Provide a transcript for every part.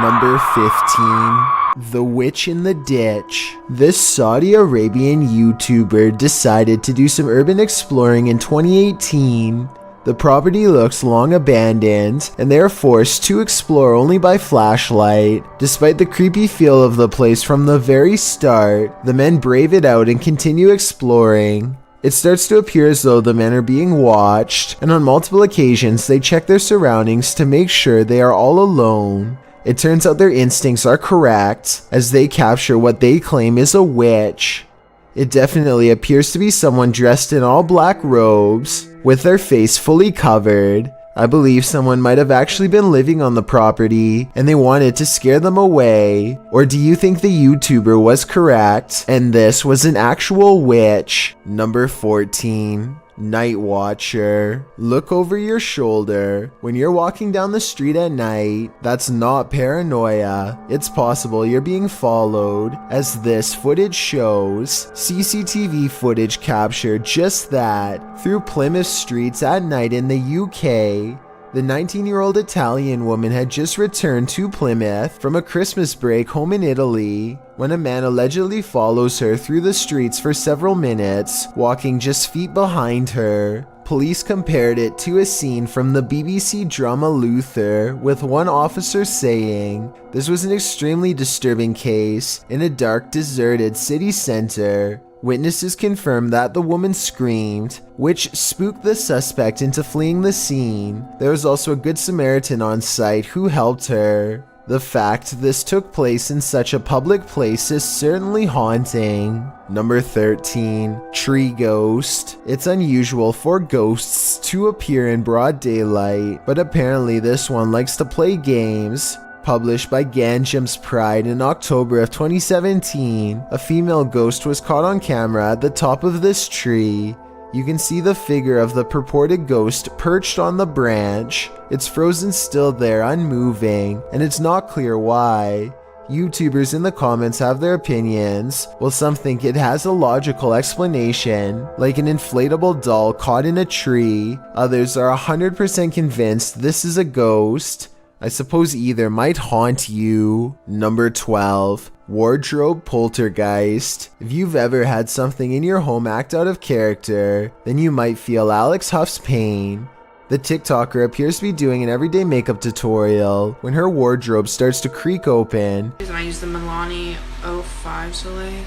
Number 15. The Witch in the Ditch. This Saudi Arabian YouTuber decided to do some urban exploring in 2018. The property looks long abandoned, and they are forced to explore only by flashlight. Despite the creepy feel of the place from the very start, the men brave it out and continue exploring. It starts to appear as though the men are being watched, and on multiple occasions they check their surroundings to make sure they are all alone. It turns out their instincts are correct, as they capture what they claim is a witch. It definitely appears to be someone dressed in all black robes, with their face fully covered. I believe someone might have actually been living on the property, and they wanted to scare them away. Or do you think the YouTuber was correct, and this was an actual witch? Number 14. Night Watcher. Look over your shoulder. When you're walking down the street at night, that's not paranoia. It's possible you're being followed, as this footage shows. CCTV footage captured just that. Through Plymouth streets at night in the UK. The 19-year-old Italian woman had just returned to Plymouth from a Christmas break home in Italy when a man allegedly follows her through the streets for several minutes, walking just feet behind her. Police compared it to a scene from the BBC drama Luther, with one officer saying, "This was an extremely disturbing case in a dark, deserted city center." Witnesses confirmed that the woman screamed, which spooked the suspect into fleeing the scene. There was also a good Samaritan on site who helped her. The fact this took place in such a public place is certainly haunting. Number 13. Tree Ghost. It's unusual for ghosts to appear in broad daylight, but apparently this one likes to play games. Published by Ganjam's Pride in October of 2017, a female ghost was caught on camera at the top of this tree. You can see the figure of the purported ghost perched on the branch. It's frozen still there, unmoving, and it's not clear why. YouTubers in the comments have their opinions, while some think it has a logical explanation, like an inflatable doll caught in a tree. Others are 100% convinced this is a ghost. I suppose either might haunt you. Number 12. Wardrobe Poltergeist. If you've ever had something in your home act out of character, then you might feel Alex Huff's pain. The TikToker appears to be doing an everyday makeup tutorial when her wardrobe starts to creak open. I use the Milani 05 Soleil,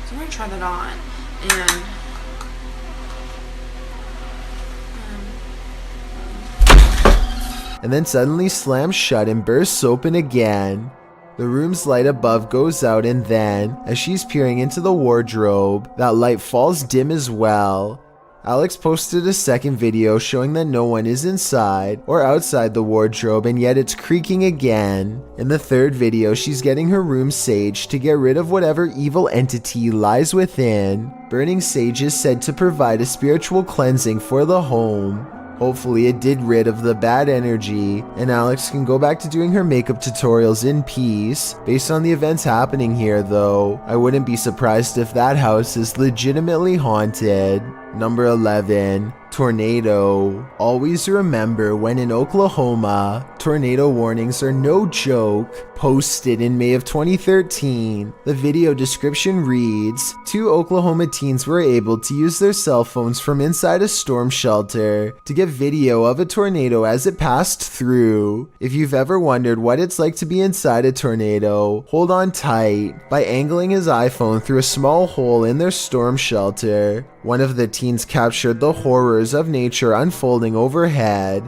so I'm going to try that on. And then suddenly slams shut and bursts open again. The room's light above goes out, and then, as she's peering into the wardrobe, that light falls dim as well. Alex posted a second video showing that no one is inside or outside the wardrobe, and yet it's creaking again. In the third video, she's getting her room saged to get rid of whatever evil entity lies within. Burning sage is said to provide a spiritual cleansing for the home. Hopefully it did rid of the bad energy, and Alex can go back to doing her makeup tutorials in peace. Based on the events happening here though, I wouldn't be surprised if that house is legitimately haunted. Number 11. Tornado. Always remember when in Oklahoma, tornado warnings are no joke. Posted in May of 2013, the video description reads, 2 Oklahoma teens were able to use their cell phones from inside a storm shelter to get video of a tornado as it passed through. If you've ever wondered what it's like to be inside a tornado, hold on tight. By angling his iPhone through a small hole in their storm shelter, one of the teens captured the horrors of nature unfolding overhead.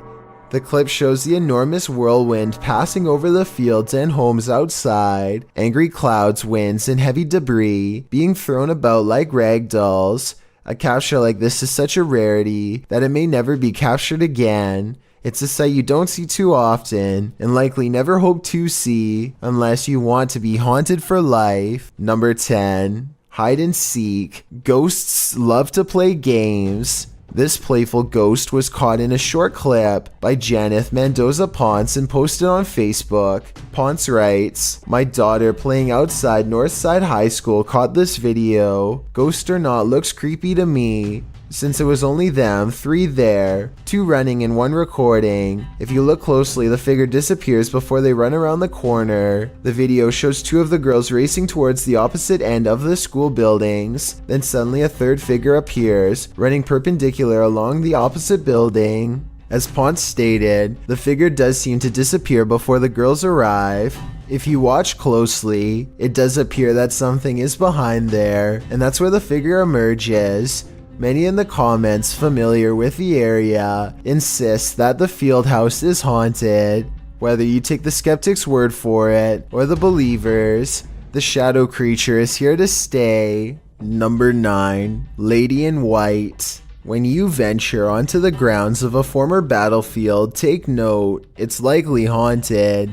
The clip shows the enormous whirlwind passing over the fields and homes outside, angry clouds, winds, and heavy debris being thrown about like rag dolls. A capture like this is such a rarity that it may never be captured again. It's a sight you don't see too often, and likely never hope to see, unless you want to be haunted for life. Number 10. Hide and seek. Ghosts love to play games. This playful ghost was caught in a short clip by Janeth Mendoza Ponce and posted on Facebook. Ponce writes, "My daughter playing outside Northside High School caught this video. Ghost or not, looks creepy to me. since it was only them, 3 there, 2 running and 1 recording. If you look closely, the figure disappears before they run around the corner. The video shows 2 of the girls racing towards the opposite end of the school buildings. Then suddenly a 3rd figure appears, running perpendicular along the opposite building. As Ponce stated, the figure does seem to disappear before the girls arrive. If you watch closely, it does appear that something is behind there, and that's where the figure emerges. Many in the comments familiar with the area insist that the field house is haunted. Whether you take the skeptic's word for it or the believers, the shadow creature is here to stay. Number 9. Lady in White. When you venture onto the grounds of a former battlefield, take note, it's likely haunted.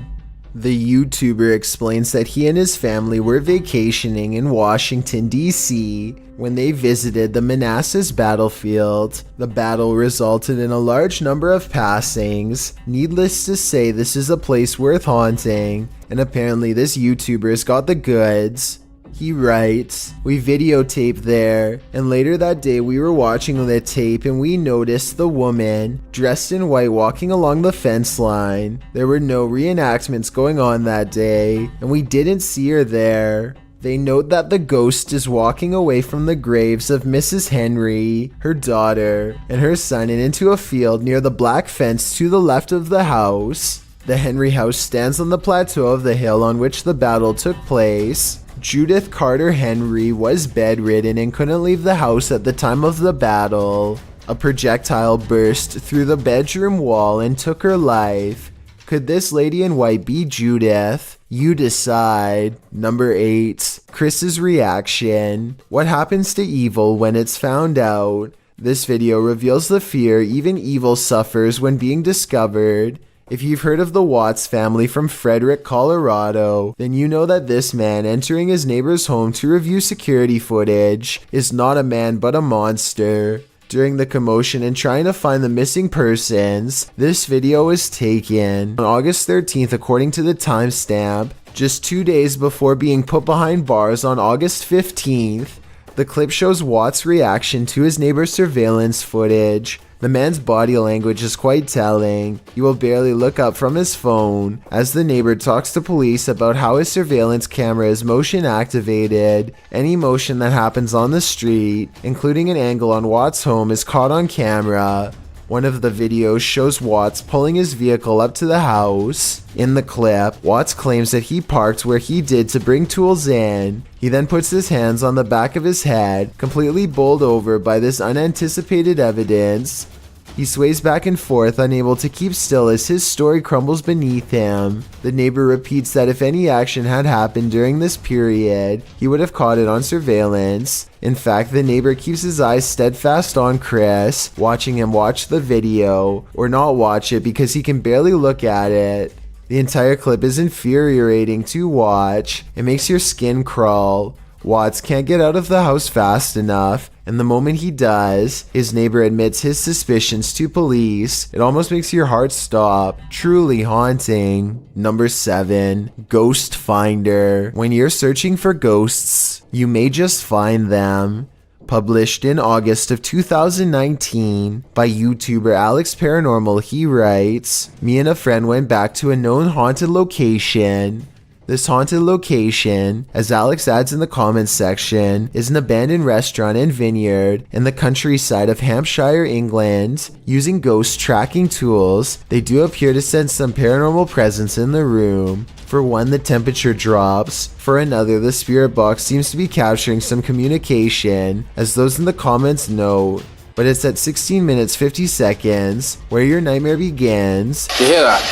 The YouTuber explains that he and his family were vacationing in Washington, D.C. when they visited the Manassas battlefield. The battle resulted in a large number of passings. Needless to say, this is a place worth haunting, and apparently this YouTuber's got the goods. He writes, "We videotaped there, and later that day we were watching the tape and we noticed the woman dressed in white walking along the fence line. There were no reenactments going on that day, and we didn't see her there." They note that the ghost is walking away from the graves of Mrs. Henry, her daughter, and her son and into a field near the black fence to the left of the house. The Henry house stands on the plateau of the hill on which the battle took place. Judith Carter Henry was bedridden and couldn't leave the house at the time of the battle. A projectile burst through the bedroom wall and took her life. Could this lady in white be Judith? You decide. Number 8. Chris's reaction. What happens to evil when it's found out? This video reveals the fear even evil suffers when being discovered. If you've heard of the Watts family from Frederick, Colorado, then you know that this man entering his neighbor's home to review security footage is not a man but a monster. During the commotion and trying to find the missing persons, this video was taken on August 13th according to the timestamp, just 2 days before being put behind bars on August 15th. The clip shows Watts' reaction to his neighbor's surveillance footage. The man's body language is quite telling. He will barely look up from his phone as the neighbor talks to police about how his surveillance camera is motion activated. Any motion that happens on the street, including an angle on Watts' home, is caught on camera. One of the videos shows Watts pulling his vehicle up to the house. In the clip, Watts claims that he parked where he did to bring tools in. He then puts his hands on the back of his head, completely bowled over by this unanticipated evidence. He sways back and forth, unable to keep still as his story crumbles beneath him. The neighbor repeats that if any action had happened during this period, he would have caught it on surveillance. In fact, the neighbor keeps his eyes steadfast on Chris, watching him watch the video, or not watch it because he can barely look at it. The entire clip is infuriating to watch. It makes your skin crawl. Watts can't get out of the house fast enough, and the moment he does, his neighbor admits his suspicions to police. It almost makes your heart stop. Truly haunting. Number 7. Ghost Finder. When you're searching for ghosts, you may just find them. Published in August of 2019 by YouTuber Alex Paranormal, he writes, "Me and a friend went back to a known haunted location. This haunted location, as Alex adds in the comments section, is an abandoned restaurant and vineyard in the countryside of Hampshire, England. Using ghost tracking tools, they do appear to sense some paranormal presence in the room. For one, the temperature drops. For another, the spirit box seems to be capturing some communication, as those in the comments note. But it's at 16 minutes 50 seconds where your nightmare begins." You hear that?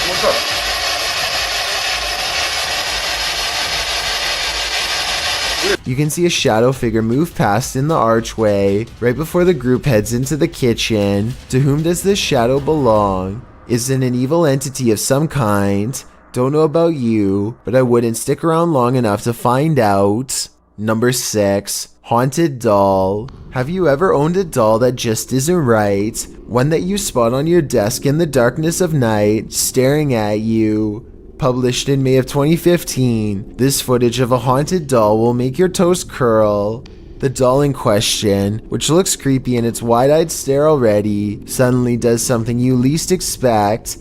What's up? You can see a shadow figure move past in the archway right before the group heads into the kitchen. To whom does this shadow belong? Is it an evil entity of some kind? Don't know about you, but I wouldn't stick around long enough to find out. Number 6. Haunted Doll. Have you ever owned a doll that just isn't right? One that you spot on your desk in the darkness of night, staring at you? Published in May of 2015, this footage of a haunted doll will make your toes curl. The doll in question, which looks creepy in its wide-eyed stare already, suddenly does something you least expect.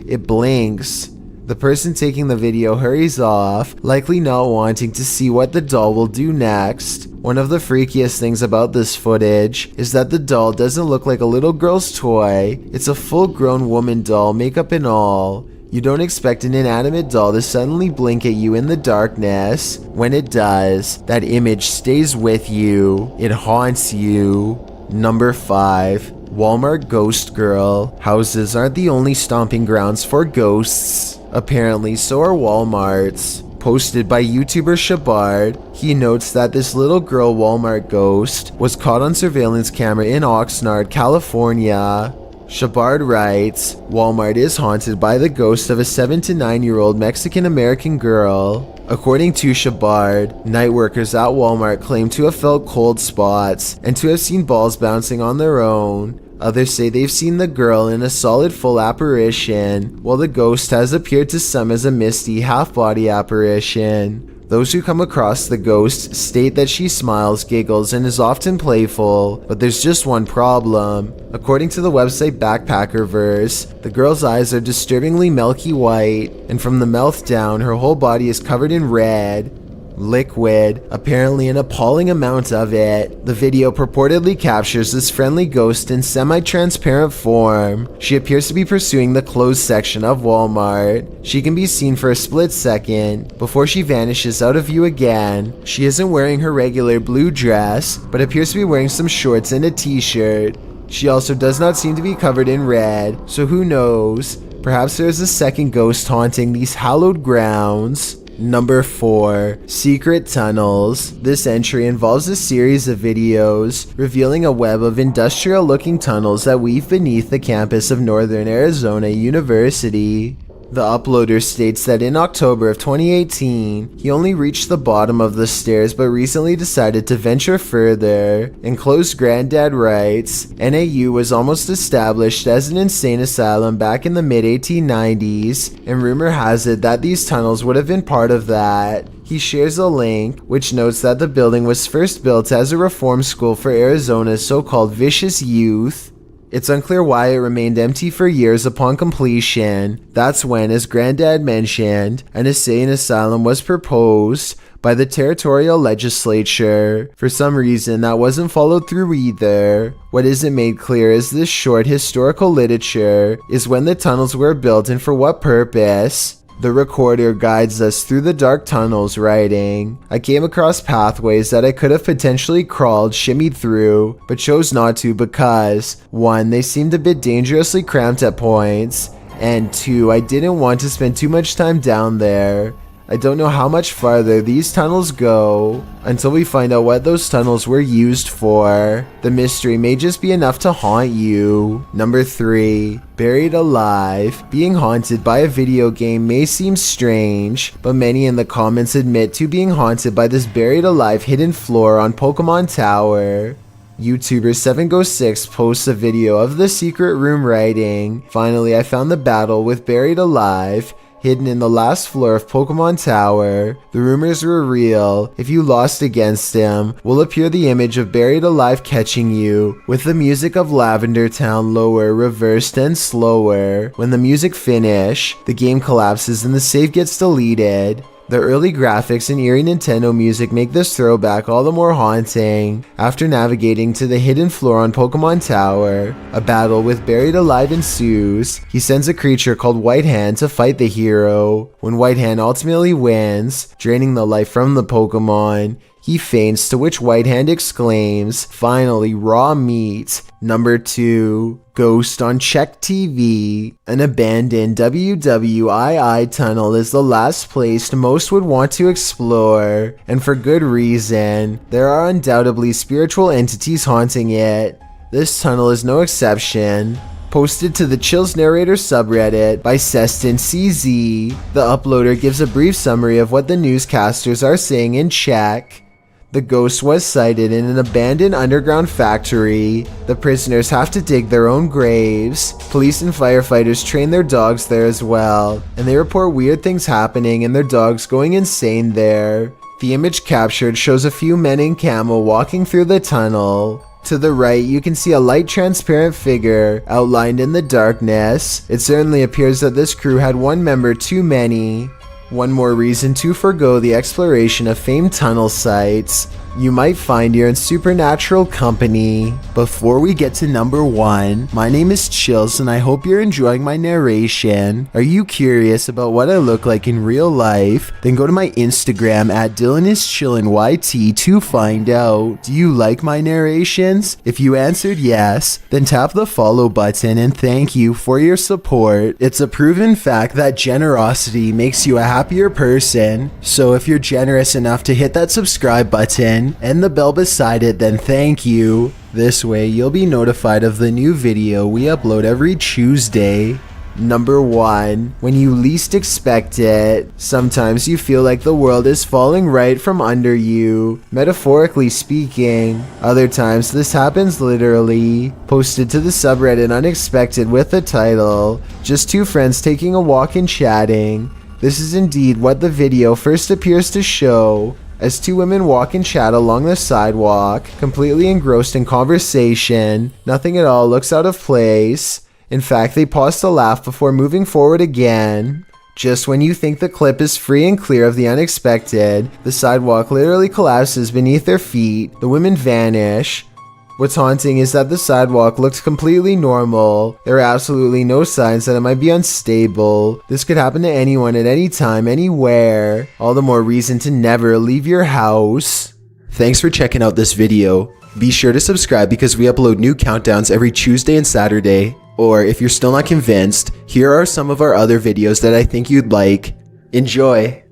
It blinks. The person taking the video hurries off, likely not wanting to see what the doll will do next. One of the freakiest things about this footage is that the doll doesn't look like a little girl's toy. It's a full-grown woman doll, makeup and all. You don't expect an inanimate doll to suddenly blink at you in the darkness. When it does, that image stays with you. It haunts you. Number 5. Walmart Ghost Girl. Houses aren't the only stomping grounds for ghosts. Apparently, so are Walmarts. Posted by YouTuber Shabard, he notes that this little girl Walmart ghost was caught on surveillance camera in Oxnard, California. Shabard writes, Walmart is haunted by the ghost of a 7 to 9-year-old Mexican-American girl. According to Shabard, night workers at Walmart claim to have felt cold spots and to have seen balls bouncing on their own. Others say they've seen the girl in a solid full apparition, while the ghost has appeared to some as a misty half-body apparition. Those who come across the ghost state that she smiles, giggles, and is often playful, but there's just one problem. According to the website Backpackerverse, the girl's eyes are disturbingly milky white, and from the mouth down, her whole body is covered in red. Liquid, apparently an appalling amount of it. The video purportedly captures this friendly ghost in semi-transparent form. She appears to be pursuing the closed section of Walmart. She can be seen for a split second before she vanishes out of view again. She isn't wearing her regular blue dress, but appears to be wearing some shorts and a t-shirt. She also does not seem to be covered in red, so who knows? Perhaps there is a second ghost haunting these hallowed grounds. Number 4. Secret Tunnels. This entry involves a series of videos revealing a web of industrial-looking tunnels that weave beneath the campus of Northern Arizona University. The uploader states that in October of 2018, he only reached the bottom of the stairs but recently decided to venture further. Enclosed Granddad writes, NAU was almost established as an insane asylum back in the mid-1890s, and rumor has it that these tunnels would have been part of that. He shares a link, which notes that the building was first built as a reform school for Arizona's so-called vicious youth. It's unclear why it remained empty for years upon completion. That's when, as Granddad mentioned, an insane asylum was proposed by the territorial legislature. For some reason, that wasn't followed through either. What isn't made clear is this short historical literature is when the tunnels were built and for what purpose. The recorder guides us through the dark tunnels, writing, I came across pathways that I could have potentially crawled, shimmied through, but chose not to because 1. They seemed a bit dangerously cramped at points, and 2. I didn't want to spend too much time down there. I don't know how much farther these tunnels go until we find out what those tunnels were used for. The mystery may just be enough to haunt you. Number 3. Buried Alive. Being haunted by a video game may seem strange, but many in the comments admit to being haunted by this buried alive hidden floor on Pokemon Tower. YouTuber 7Go6 posts a video of the secret room writing, finally I found the battle with Buried Alive, hidden in the last floor of Pokemon Tower. The rumors were real. If you lost against him, will appear the image of Buried Alive catching you, with the music of Lavender Town lower, reversed, and slower. When the music finish, the game collapses and the save gets deleted. The early graphics and eerie Nintendo music make this throwback all the more haunting. After navigating to the hidden floor on Pokemon Tower, a battle with Buried Alive ensues. He sends a creature called White Hand to fight the hero. When White Hand ultimately wins, draining the life from the Pokemon, he faints, to which White Hand exclaims, finally, raw meat. Number 2. Ghost on Czech TV. An abandoned WWII tunnel is the last place most would want to explore, and for good reason. There are undoubtedly spiritual entities haunting it. This tunnel is no exception. Posted to the Chills Narrator subreddit by Sestin CZ, the uploader gives a brief summary of what the newscasters are saying in Czech. The ghost was sighted in an abandoned underground factory. The prisoners have to dig their own graves. Police and firefighters train their dogs there as well, and they report weird things happening and their dogs going insane there. The image captured shows a few men in camo walking through the tunnel. To the right, you can see a light transparent figure outlined in the darkness. It certainly appears that this crew had one member too many. One more reason to forgo the exploration of famed tunnel sites. You might find you're in supernatural company. Before we get to number 1, my name is Chills and I hope you're enjoying my narration. Are you curious about what I look like in real life? Then go to my Instagram at DylanIsChillinYT to find out. Do you like my narrations? If you answered yes, then tap the follow button and thank you for your support. It's a proven fact that generosity makes you a happier person. So if you're generous enough to hit that subscribe button and the bell beside it, then thank you. This way you'll be notified of the new video we upload every Tuesday. Number 1, when you least expect it. Sometimes you feel like the world is falling right from under you, metaphorically speaking. Other times this happens literally. Posted to the subreddit Unexpected with the title, "Just two friends taking a walk and chatting." This is indeed what the video first appears to show, as two women walk and chat along the sidewalk, completely engrossed in conversation. Nothing at all looks out of place. In fact, they pause to laugh before moving forward again. Just when you think the clip is free and clear of the unexpected, the sidewalk literally collapses beneath their feet. The women vanish. What's haunting is that the sidewalk looks completely normal. There are absolutely no signs that it might be unstable. This could happen to anyone at any time, anywhere. All the more reason to never leave your house. Thanks for checking out this video. Be sure to subscribe because we upload new countdowns every Tuesday and Saturday. Or if you're still not convinced, here are some of our other videos that I think you'd like. Enjoy!